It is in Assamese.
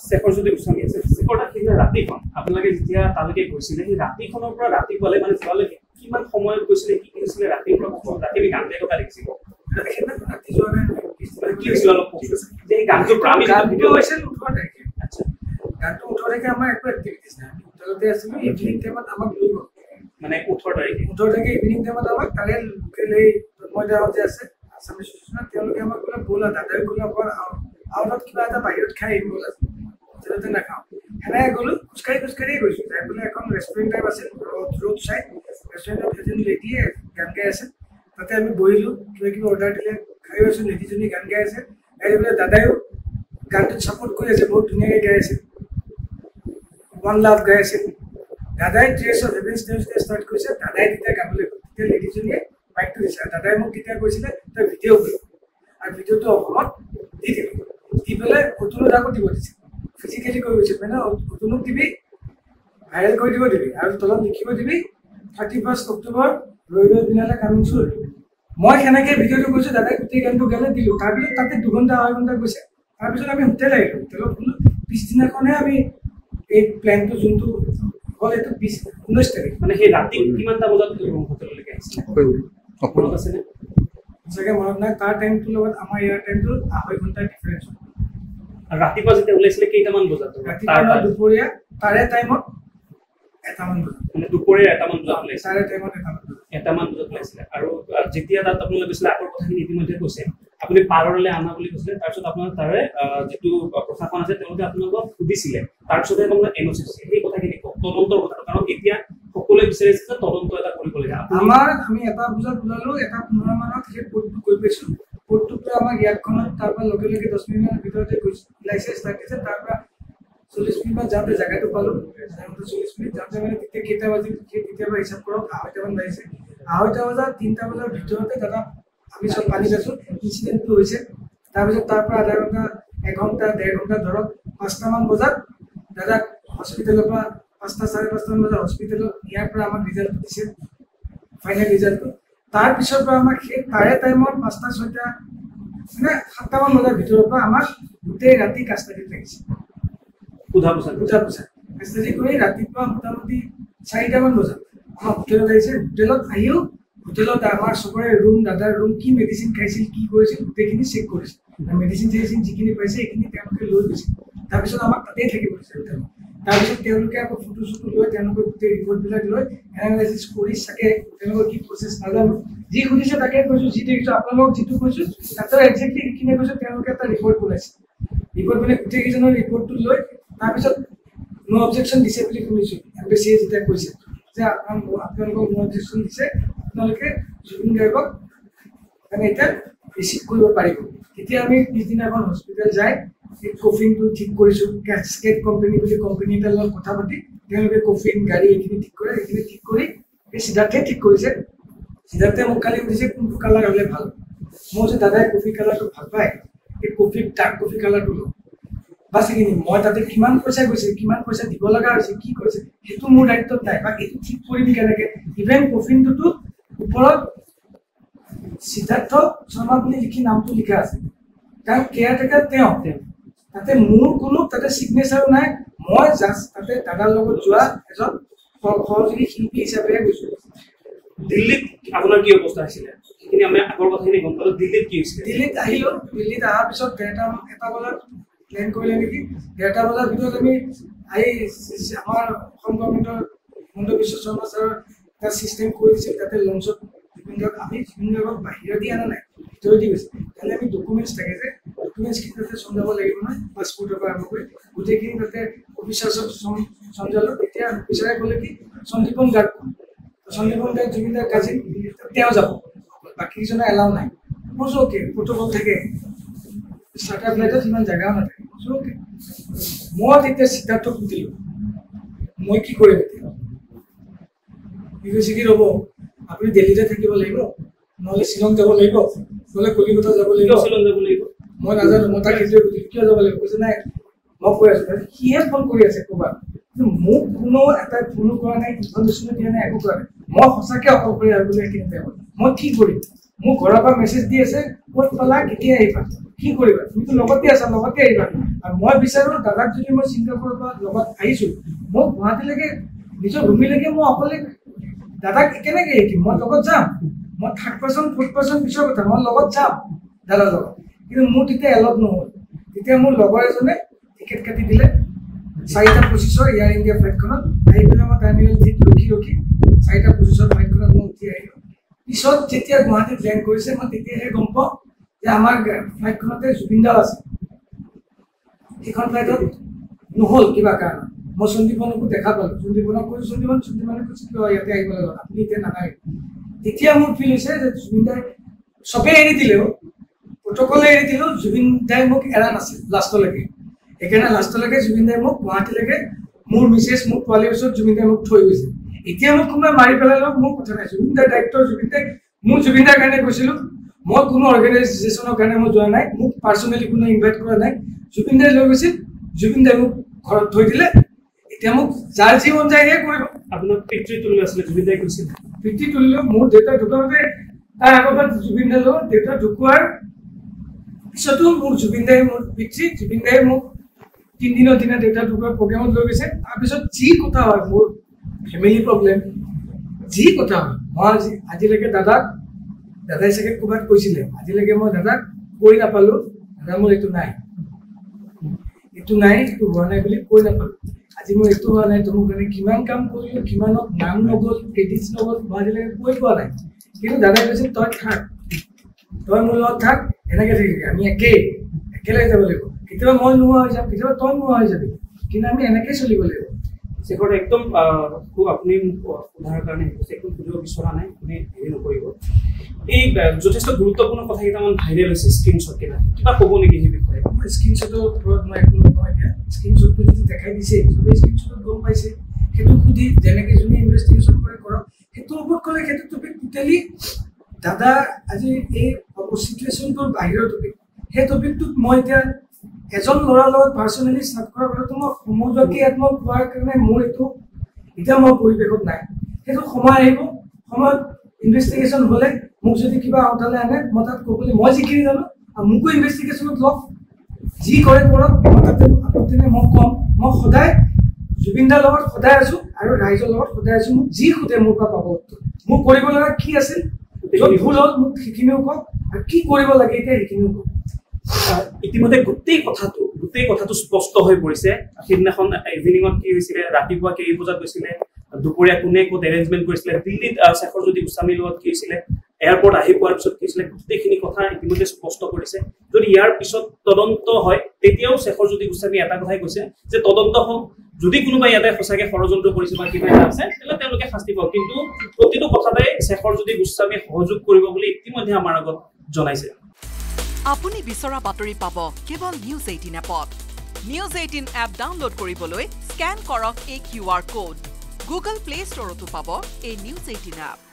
শেখৰ যদি গোস্বামী আছে শেখৰ সেইদিনা ৰাতিখন আপোনালোকে যেতিয়া তালৈকে গৈছিলে সেই ৰাতিখনৰ পৰা ৰাতিপুৱালে মানে যোৱালৈকে কিমান সময়ত গৈছিলে কি হৈছিলে ৰাতিৰ পৰা ৰাতি আমি গান গাই থকা দেখিছিল ৰাতি যোৱা নাই কি হৈছিল অলপ যে এই গানটো আমি ভিডিঅ' হৈছিল 18 তাৰিখে আচ্ছা গানটো 18 তাৰিখে আমাৰ একো এক্টিভিটিজ নাই হোটেলতে আছিলো ইভিনিং টাইমত আমাক লৈ গ'ল মানে 18 তাৰিখে ইভিনিং টাইমত আমাক তাৰে লোকেল এই মইদাহত যে আছে আছামিজ সুচনা তেওঁলোকে আমাক ক'লে ব'লা দাদাই ক'লে অকণ আউটত কিবা এটা বাহিৰত খাই আহিব লাগে হোটেলতে নাখাওঁ সেনেকৈ গ'লো খোজকাঢ়িয়ে গৈছোঁ যাই পেলাই এখন ৰেষ্টুৰেণ্ট টাইপ আছিল ৰোড চাইড ৰেষ্টুৰেণ্টত এজনী লেডিয়ে গান গাই আছে তাতে আমি বহিলোঁ কিবা অৰ্ডাৰ দিলে খাই আছোঁ লেডিজনী গান গাই আছে গাই পেলাই দাদাইও গানটোত ছাপোৰ্ট কৰি আছে বহুত ধুনীয়াকৈ গাই আছে ওৱান লাভ গাই আছে দাদাই ট্ৰেছ অফ হেভেন ষ্টাৰ্ট কৰিছে দাদাই তেতিয়া গাবলৈ গ'ল তেতিয়া লেডিজনীয়ে মাইকটো দিছে আৰু দাদাই মোক তেতিয়া কৈছিলে তই ভিডিঅ' কৰিব আৰু ভিডিঅ'টো অসমত দি দিবি দি পেলাই অতুলত আকৌ দিব দিছে ফিজিকেলি কৰি গৈছে মানে অতুলক দিবি ভাইৰেল কৰি দিবি আৰু তলত লিখিব দিবি 31 অক্টোবৰ ৰবিবাৰ দিনালৈ কামিং চুন মই সেনেকৈ ভিডিঅ'টো কৈছোঁ দাদাই গোটেই গানটো গালে দিলোঁ তাৰপিছত তাতে 2 ঘণ্টা 2.5 ঘণ্টা গৈছে তাৰপিছত আমি হোটেল আহিলোঁ হোটেলত গ'লোঁ পিছদিনাখনে আমি এই প্লেনটো যোনটো হ'ল এইটো 19 তাৰিখ মানে সেই ৰাতি কিমানটা বজাত হোটেললৈকে আহিছিলে মনত আছেনে চাগে মনত নাই তাৰ টাইমটোৰ লগত আমাৰ ইয়াৰ টাইমটো 2.5 ঘণ্টা ডিফাৰেঞ্চ আৰু ৰাতিপুৱা যেতিয়া ওলাইছিলে কেইটামান বজাত ৰাতিপুৱা দুপৰীয়া তাৰে টাইমত 1 মান বজাত মানে দুপৰীয়া 1 মান বজাত ওলাইছে তাৰে টাইমত 1 মান বজাত ওলাইছিলে আৰু যেতিয়া তাত আপোনালোকে গৈছিলে আগৰ কথাখিনি ইতিমধ্যে কৈছে আপুনি পাৰলৈ আনা বুলি কৈছিলে তাৰপিছত আপোনাৰ তাৰে যিটো প্ৰশাসন আছে তেওঁলোকে আপোনালোকক সুধিছিলে তাৰপিছতে আপোনাৰ এনঅ'চি সেই কথাখিনি তদন্তৰ কথা কাৰণ এতিয়া সকলোৱে বিচাৰিছে যে তদন্ত এটা কৰিব লাগে আমি 1 বজাত ওলালো 1:15 মানত সেই পৰ্টটো গৈ পাইছোঁ পৰ্টটোৰ পৰা আমাৰ ইয়াতখনত তাৰপৰা লগে 10 মিনিটৰ ভিতৰতে ওলাইছে ষ্টাৰ্ট হৈছে তাৰপৰা 40 মিনিটমান যাওঁতে জেগাটো পালোঁ 40 মিনিট যাওঁতে মানে তেতিয়া কেইটা বাজিল কেতিয়াবা হিচাপ কৰক 2:30 মান বাজিছে 2:30 বজাত 3টা বজাৰ ভিতৰতে দাদা আমি চব পানী আছোঁ ইনচিডেণ্টটো হৈছে তাৰপিছত তাৰপৰা আধা ঘণ্টা 1 ঘণ্টা 1.5 ঘণ্টা ধৰক 5টা মান বজাত দাদাক হস্পিটেলৰ পৰা 5টা 5:30 মান বজাত হস্পিটেলত ইয়াৰ পৰা আমাক ৰিজাল্টটো দিছে ফাইনেল ৰিজাল্টটো তাৰপিছৰ পৰা আমাক সেই তাৰে টাইমত 5টা 6টা মানে 7টা মান বজাৰ ভিতৰৰ পৰা আমাক গোটেই ৰাতি কাষ্টাডিত লাগিছে সোধা পোছা কাষ্টাডি কৰি ৰাতিপুৱা মোটামুটি 4টা মান বজাত আমাৰ হোটেলত আহিছে হোটেলত আহিও হোটেলত আমাৰ চবৰে ৰুম দাদাৰ ৰুম কি মেডিচিন খাইছিল কি কৰিছিল গোটেইখিনি চেক কৰিছে মেডিচিন যিখিনি পাইছে সেইখিনি তেওঁলোকে লৈ গৈছে তাৰপিছত আমাক তাতেই থাকিব দিছে হোটেলত তাৰপিছত তেওঁলোকে আকৌ ফটো লৈ তেওঁলোকৰ গোটেই ৰিপৰ্টবিলাক লৈ এনালাইচিছ কৰি চাগে তেওঁলোকৰ কি প্ৰচেছ নাজানো যি সুধিছে তাকে কৈছোঁ যি দেখিছোঁ আপোনালোকক যিটো কৈছোঁ তাতে একজেক্টলি সেইখিনি কৈছোঁ তেওঁলোকে এটা ৰিপৰ্ট ওলাইছে ৰিপৰ্ট মানে গোটেইকেইজনৰ ৰিপৰ্টটো লৈ তাৰপিছত নো অবজেকশ্যন দিছে বুলি শুনিছোঁ এম্বেচিয়ে যেতিয়া কৈছে যে আপোনালোকক নো অবজেকশ্যন দিছে আপোনালোকে জুবিন গাৰ্গক মানে এতিয়া ৰিচিভ কৰিব পাৰিব তেতিয়া আমি পিছদিনাখন হস্পিটেল যাই এই কফিনটো ঠিক কৰিছোঁ কেছকেট কোম্পানী বুলি কোম্পানী এটাৰ লগত কথা পাতি তেওঁলোকে কফিন গাড়ী এইখিনি ঠিক কৰে এইখিনি ঠিক কৰি এই সিদ্ধাৰ্থে ঠিক কৰিছে সিদ্ধাৰ্থে মোক কালি সুধিছে কোনটো কালাৰ হ'লে ভাল মই যে দাদাই কফি কালাৰটো ভাল পায় এই কফি ডাৰ্ক কফি কালাৰটো লওঁ বাছ এইখিনি মই তাতে কিমান পইচা গৈছে কিমান পইচা দিব লগা হৈছে কি কৰিছে সেইটো মোৰ দায়িত্বত নাই বা এইটো ঠিক কৰিম কেনেকৈ ইভেন কফিনটোতো ওপৰত সিদ্ধাৰ্থ শৰ্মা বুলি লিখি নামটো লিখা আছে কাৰণ কেয়াৰটেকাৰ তেওঁ তাতে মোৰ কোনো তাতে ছিগনেচাৰো নাই মই জাষ্ট তাতে দাদাৰ লগত যোৱা এজন সহযোগী শিল্পী হিচাপে গৈছোঁ দিল্লীত আপোনাৰ কি অৱস্থা হৈছিলে সেইখিনি আমি আগৰ কথাখিনি গম পালোঁ দিল্লীত কি হৈছিলে দিল্লীত আহিলোঁ দিল্লীত অহাৰ পিছত 1:30 বজাত প্লেন কৰিলে নেকি 1:30 বজাৰ ভিতৰত আমি আহি আমাৰ অসম গভৰ্ণমেণ্টৰ হিমন্ত বিশ্ব শৰ্মা ছাৰৰ এটা ছিষ্টেম কৰি দিছিল তাতে লঞ্চত আমি জুবিন গাৰ্গক বাহিৰত দি অনা নাই ভিতৰত দি গৈছে তাহলে আমি ডকুমেণ্টছ থাকে যে ডকুমেণ্টছখিনি তাতে চম্জাব লাগিব নহয় পাছপৰ্টৰ পৰা আৰম্ভ কৰি গোটেইখিনি তাতে অফিচাৰ্ছক চম্জালোঁ তেতিয়া অফিচাৰে ক'লে কি সন্দীপন গাৰ্গ জুবিন গাৰ্গ কাজিন তেওঁ যাব বাকীকেইজনে এলাও নাই মই অ'কে প্ৰট'কল থাকে চাৰ্টাৰ ফ্লাইটত ইমান জেগাও নাথাকে অ'কে মই তেতিয়া সিদ্ধাৰ্থক সুধিলোঁ মই কি কৰিম এতিয়া কি কৈছে কি ৰ'ব আপুনি দিল্লীতে থাকিব লাগিব নহ'লে শ্বিলং যাব লাগিব নহ'লে কলিকতা যাব লাগিব মই নাজানো মই তাক সেইটোৱে সুধিলোঁ কিয় যাব লাগিব কৈছে নাই মই কৈ আছোঁ সিহে ফোন কৰি আছে ক'ৰবাত মোক কোনো এটা ফোনো কৰা নাই ইনফৰমেশ্যনো দিয়া নাই একো কৰা নাই মই সঁচাকৈ অকলশৰীয়া হৈ গ'লো এইখিনি টাইমত মই কি কৰিম মোক ঘৰৰ পৰা মেছেজ দি আছে ক'ত পালা কেতিয়া আহিবা কি কৰিবা তুমিতো লগতে আছা লগতে আহিবা আৰু মই বিচাৰোঁ দাদাক যদি মই ছিংগাপুৰৰ পৰা লগত আহিছোঁ মোক গুৱাহাটীলৈকে নিজৰ ৰুমিলৈকে মই অকলে দাদাক কেনেকৈ শিকিম মই লগত যাম মই 3rd person 4th person পিছৰ কথা মই লগত যাম দাদাৰ লগত কিন্তু মোৰ তেতিয়া এলট নহ'ল তেতিয়া মোৰ লগৰ এজনে টিকেট কাটি দিলে 4:25 এয়াৰ ইণ্ডিয়া ফ্লাইটখনত আহি পেলাই মই টাৰ্মিনেল জিত ৰখি 4:25 ফ্লাইটখনত মই উঠি আহিলোঁ পিছত যেতিয়া গুৱাহাটীত লেণ্ড কৰিছে মই তেতিয়াহে গম পাওঁ যে আমাৰ ফ্লাইটখনতে জুবিন দা আছে সেইখন ফ্লাইটত নহ'ল কিবা কাৰণ মই সন্দীপনকো দেখা পালোঁ সন্দীপনক কৈছোঁ সন্দীপনে কৈছে ইয়াতে আহিব লাগিব আপুনি এতিয়া নালাগে তেতিয়া মোৰ ফিল হৈছে যে জুবিন দাই চবেই এৰি দিলেও প্ৰট'কলে এৰি দিলেও জুবিন দাই মোক এৰা নাছিল লাষ্টলৈকে সেইকাৰণে লাষ্টলৈকে জুবিন দাই মোক গুৱাহাটীলৈকে মোৰ মিছেছ মোক পোৱালিৰ ওচৰত জুবিন দাই মোক থৈ গৈছে এতিয়া মোক কোনোবাই মাৰি পেলালেও মোৰ কথা নাই জুবিন দাৰ দায়িত্ব জুবিন দাই মোৰ জুবিন দাৰ কাৰণে গৈছিলোঁ মই কোনো অৰ্গেনাইজেশ্যনৰ কাৰণে মই যোৱা নাই মোক পাৰ্চনেলি কোনো ইনভাইট কৰা নাই জুবিন দাই লৈ গৈছিল জুবিন দাই মোক ঘৰত থৈ দিলে এতিয়া মোক যাৰ যি মন যায় সেয়ে কৰিব আপোনাৰ পিতৃ তুল্য আছিলে জুবিন দাই কৈছিল পিতৃ তুল্য মোৰ দেউতা ঢুকাওঁতে তাৰ আগত জুবিন দাই লগত দেউতা ঢুকোৱাৰ পিছতো মোৰ জুবিন দাই মোৰ পিতৃ জুবিন দাই মোক 3 দিনৰ দিনা দেউতা ঢুকোৱাৰ প্ৰগ্ৰেমত লৈ গৈছে তাৰপিছত যি কথা হয় মোৰ ফেমিলি প্ৰব্লেম যি কথা হয় মই আজিলৈকে দাদাই চাগে ক'ৰবাত কৈছিলে আজিলৈকে মই দাদাক কৈ নাপালোঁ দাদা মোৰ এইটো নাই এইটো হোৱা নাই বুলি কৈ নাপালোঁ আজি মই এইটো হোৱা নাই তোমাৰ কাৰণে কিমান কাম কৰিলোঁ কিমানত নাম নগ'ল ক্ৰেডিটছ নগ'ল মই আজিলৈকে কৈ পোৱা নাই কিন্তু দাদাই কৈছে তই থাক তই মোৰ লগত থাক এনেকৈ থাকিবি আমি একেলগে যাব লাগিব কেতিয়াবা মই নোহোৱা হৈ যাম কেতিয়াবা তই নোহোৱা হৈ যাবি কিন্তু আমি এনেকৈ চলিব লাগিব শেখৰ একদম খুব আপুনি সোধাৰ কাৰণে একদম সুধিব বিচৰা নাই আপুনি হেৰি নকৰিব এই যথেষ্ট গুৰুত্বপূৰ্ণ কথা কেইটামান ভাইৰেল হৈছে স্ক্ৰীনশ্বট কেইটা কিবা ক'ব নেকি সেই বিষয়ে স্ক্ৰীনশ্বটৰ ওপৰত মই একো নকওঁ এতিয়া স্ক্ৰীনশ্বটটো যদি দেখাই দিছে চবেই স্ক্ৰীনশ্বটত গম পাইছে সেইটো সুধি যেনেকৈ যোনে ইনভেষ্টিগেশ্যন কৰক সেইটোৰ ওপৰত ক'লে সেইটো টপিক টোটেলি দাদা আজি এই চিটুৱেশ্যনটোৰ বাহিৰৰ টপিক সেই টপিকটোত মই এতিয়া এজন ল'ৰাৰ লগত পাৰ্চনেলি ষ্টাৰ্ট কৰাৰ কথাটো মই সমজুৱাকৈ ইয়াত মই কোৱাৰ কাৰণে মোৰ এইটো এতিয়া মই পৰিৱেশত নাই সেইটো সময় আহিব সময়ত ইনভেষ্টিগেশ্যন হ'লে মোক যদি কিবা আউটালে আনে মই তাত ক'বলৈ মই যিখিনি জানো আৰু মোকো ইনভেষ্টিগেশ্যনত লওক যি কৰে কৰক মই তাতে আপত্তি নাই মই ক'ম মই সদায় জুবিন দাৰ লগত সদায় আছোঁ আৰু ৰাইজৰ লগত সদায় আছোঁ মোক যি সোধে মোৰ পৰা পাব মোক কৰিব লগা কি আছিল য'ত ভুল হ'ল মোক সেইখিনিও কওক আৰু কি কৰিব লাগে এতিয়া সেইখিনিও কওক ইতিমধ্যে গোটেই কথাটো স্পষ্ট হৈ পৰিছে সেইদিনাখন ইভিনিঙত কি হৈছিলে ৰাতিপুৱা কেই বজাত গৈছিলে দুপৰীয়া কোনে ক'ত এৰেঞ্জমেণ্ট কৰিছিলে দিল্লীত শেখৰজ্যোতি গোস্বামীৰ লগত কি হৈছিলে এয়াৰপৰ্ট আহি পোৱাৰ পিছত কি হৈছিলে গোটেইখিনি কথা ইতিমধ্যে স্পষ্ট কৰিছে যদি ইয়াৰ পিছত তদন্ত হয় তেতিয়াও শেখৰজ্যোতি গোস্বামী এটা কথাই কৈছে যে তদন্ত হওক যদি কোনোবাই ইয়াতে সঁচাকৈ ষড়যন্ত্ৰ কৰিছে বা কিবা এটা আছে তেতিয়াহ'লে তেওঁলোকে শাস্তি পাওক কিন্তু প্ৰতিটো কথাতে শেখৰজ্যোতি গোস্বামীয়ে সহযোগ কৰিব বুলি ইতিমধ্যে আমাৰ আগত জনাইছে আপুনি বিচৰা বাতৰি পাব কেৱল নিউজ 18 এপত নিউজ 18 এপ ডাউনলোড কৰিবলৈ স্কেন কৰক এই QR কোড গুগল প্লে ষ্টৰতো পাব এই নিউজ 18 এপ